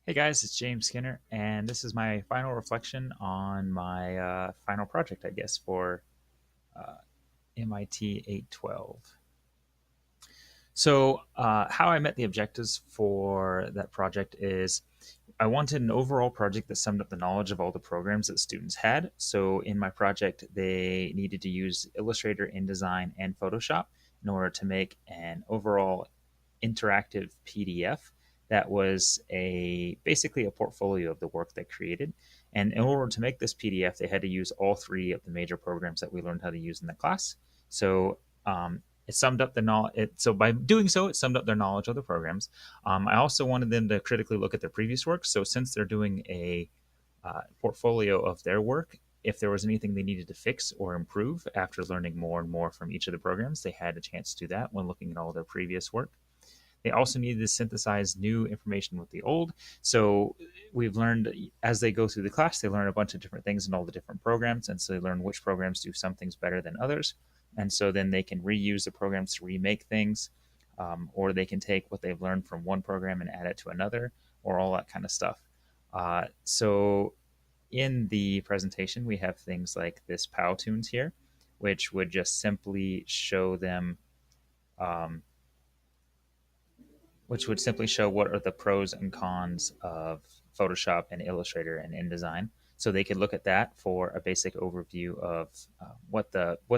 Hey guys, it's James Skinner, and this is my final reflection on my final project, I guess, for uh, MIT 812. How I met the objectives for that project is I wanted an overall project that summed up the knowledge of all the programs that students had. So, in my project, they needed to use Illustrator, InDesign, and Photoshop in order to make an overall interactive PDF that was a basically a portfolio of the work they created. And in order to make this PDF, they had to use all three of the major programs that we learned how to use in the class. So it summed up the knowledge. So by doing so, it summed up their knowledge of the programs. I also wanted them to critically look at their previous work. So since they're doing a portfolio of their work, if there was anything they needed to fix or improve after learning more and more from each of the programs, they had a chance to do that when looking at all their previous work. They also needed to synthesize new information with the old. So we've learned as they go through the class, they learn a bunch of different things in all the different programs. And so they learn which programs do some things better than others. And so then they can reuse the programs to remake things, or they can take what they've learned from one program and add it to another, or all that kind of stuff. So in the presentation, we have things like this Powtoons here, which would just simply show them um, which would simply show what are the pros and cons of Photoshop and Illustrator and InDesign. So they could look at that for a basic overview of what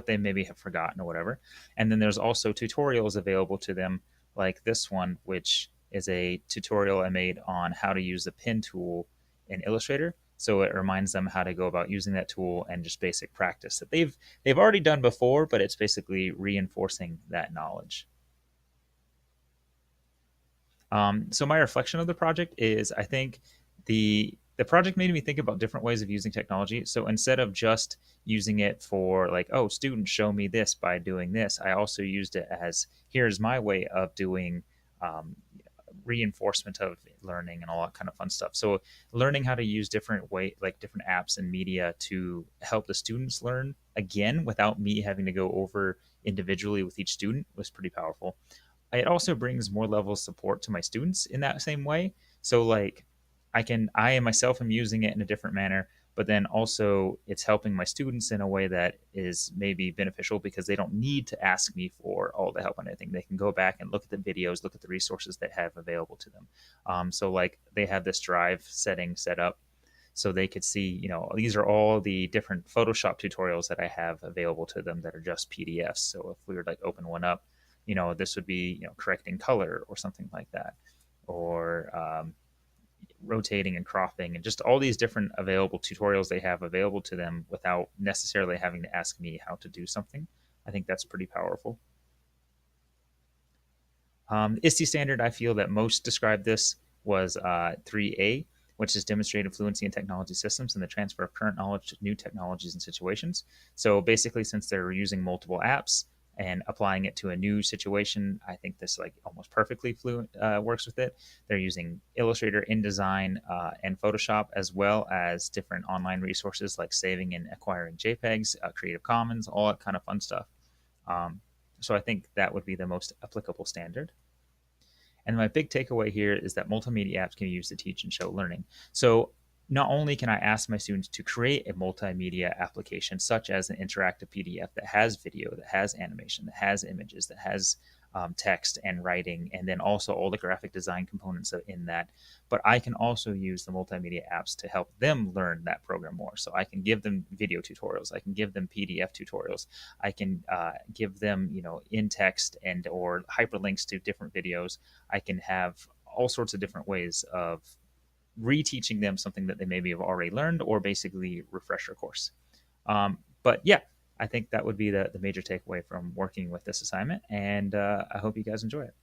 they maybe have forgotten or whatever. And then there's also tutorials available to them, like this one, which is a tutorial I made on how to use the pen tool in Illustrator. So it reminds them how to go about using that tool and just basic practice that they've already done before, but it's basically reinforcing that knowledge. So my reflection of the project is I think the project made me think about different ways of using technology. So instead of just using it for like, oh, students show me this by doing this, I also used it as here's my way of doing um, reinforcement of learning and all that kind of fun stuff. So learning how to use different apps and media to help the students learn again without me having to go over individually with each student was pretty powerful. It also brings more level of support to my students in that same way. So like I myself am using it in a different manner, but then also it's helping my students in a way that is maybe beneficial because they don't need to ask me for all the help on anything. They can go back and look at the videos, look at the resources they have available to them. So like they have this drive setting set up so they could see, these are all the different Photoshop tutorials that I have available to them that are just PDFs. So if we were like open one up, this would be, correcting color or something like that, or rotating and cropping, and just all these different available tutorials they have available to them without necessarily having to ask me how to do something. I think that's pretty powerful. ISTE standard, I feel that most described this was 3A, which is demonstrated fluency in technology systems and the transfer of current knowledge to new technologies and situations. So basically, since they're using multiple apps and applying it to a new situation, I think this like almost perfectly fluent works with it. They're using Illustrator, InDesign, and Photoshop, as well as different online resources like saving and acquiring JPEGs, Creative Commons, all that kind of fun stuff. Um, so I think that would be the most applicable standard. And my big takeaway here is that multimedia apps can be used to teach and show learning. So not only can I ask my students to create a multimedia application, such as an interactive PDF that has video, that has animation, that has images, that has text and writing, and then also all the graphic design components in that. But I can also use the multimedia apps to help them learn that program more. So I can give them video tutorials, I can give them PDF tutorials, I can give them, in text and or hyperlinks to different videos. I can have all sorts of different ways of reteaching them something that they maybe have already learned or basically refresher course. But yeah, I think that would be the major takeaway from working with this assignment. And I hope you guys enjoy it.